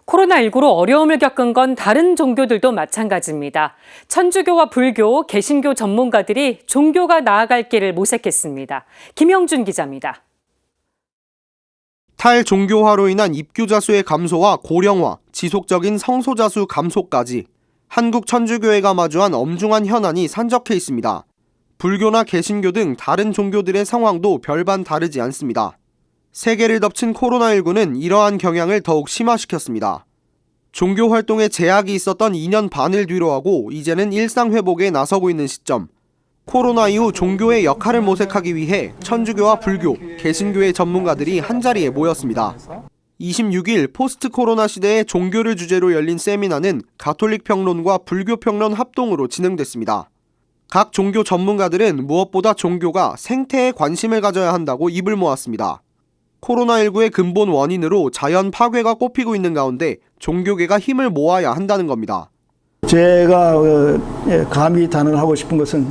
코로나19로 어려움을 겪은 건 다른 종교들도 마찬가지입니다. 천주교와 불교, 개신교 전문가들이 종교가 나아갈 길을 모색했습니다. 김영준 기자입니다. 탈종교화로 인한 입교자 수의 감소와 고령화, 지속적인 성소자 수 감소까지 한국 천주교회가 마주한 엄중한 현안이 산적해 있습니다. 불교나 개신교 등 다른 종교들의 상황도 별반 다르지 않습니다. 세계를 덮친 코로나19는 이러한 경향을 더욱 심화시켰습니다. 종교 활동에 제약이 있었던 2년 반을 뒤로하고 이제는 일상 회복에 나서고 있는 시점, 코로나 이후 종교의 역할을 모색하기 위해 천주교와 불교, 개신교의 전문가들이 한자리에 모였습니다. 26일 포스트 코로나 시대의 종교를 주제로 열린 세미나는 가톨릭 평론과 불교 평론 합동으로 진행됐습니다. 각 종교 전문가들은 무엇보다 종교가 생태에 관심을 가져야 한다고 입을 모았습니다. 코로나19의 근본 원인으로 자연 파괴가 꼽히고 있는 가운데 종교계가 힘을 모아야 한다는 겁니다. 제가 감히 단언하고 싶은 것은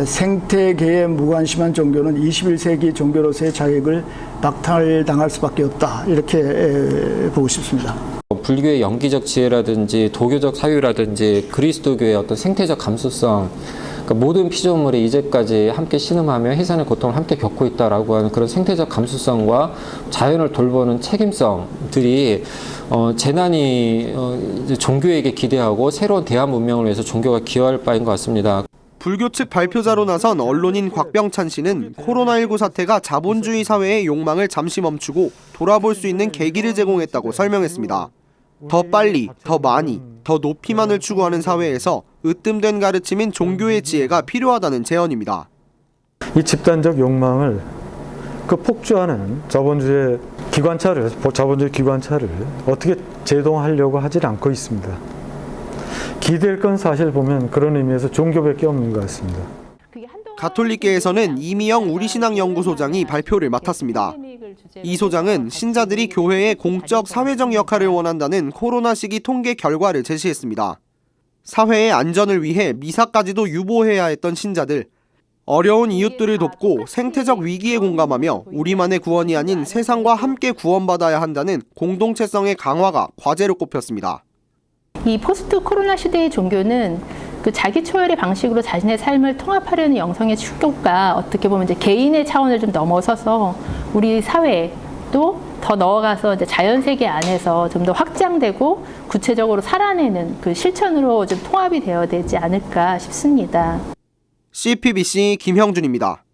생태계에 무관심한 종교는 21세기 종교로서의 자격을 박탈당할 수밖에 없다, 이렇게 보고 싶습니다. 불교의 영기적 지혜라든지 도교적 사유라든지 그리스도교의 어떤 생태적 감수성, 그러니까 모든 피조물이 이제까지 함께 신음하며 해산의 고통을 함께 겪고 있다라고 하는 그런 생태적 감수성과 자연을 돌보는 책임성들이 재난이 종교에게 기대하고 새로운 대화 문명을 위해서 종교가 기여할 바인 것 같습니다. 불교 측 발표자로 나선 언론인 곽병찬 씨는 코로나19 사태가 자본주의 사회의 욕망을 잠시 멈추고 돌아볼 수 있는 계기를 제공했다고 설명했습니다. 더 빨리, 더 많이, 더 높이만을 추구하는 사회에서 으뜸된 가르침인 종교의 지혜가 필요하다는 제언입니다. 이 집단적 욕망을 폭주하는 자본주의 기관차를 어떻게 제동하려고 하지 않고 있습니다. 기댈 건 사실 보면 그런 의미에서 종교밖에 없는 것 같습니다. 가톨릭계에서는 이미영 우리신앙연구소장이 발표를 맡았습니다. 이 소장은 신자들이 교회의 공적, 사회적 역할을 원한다는 코로나 시기 통계 결과를 제시했습니다. 사회의 안전을 위해 미사까지도 유보해야 했던 신자들, 어려운 이웃들을 돕고 생태적 위기에 공감하며 우리만의 구원이 아닌 세상과 함께 구원받아야 한다는 공동체성의 강화가 과제로 꼽혔습니다. 이 포스트 코로나 시대의 종교는 그 자기 초월의 방식으로 자신의 삶을 통합하려는 영성의 축도가 어떻게 보면 이제 개인의 차원을 좀 넘어서서 우리 사회에 또 더 넣어가서 이제 자연 세계 안에서 좀 더 확장되고 구체적으로 살아내는 그 실천으로 좀 통합이 되어야 되지 않을까 싶습니다. CPBC 김형준입니다.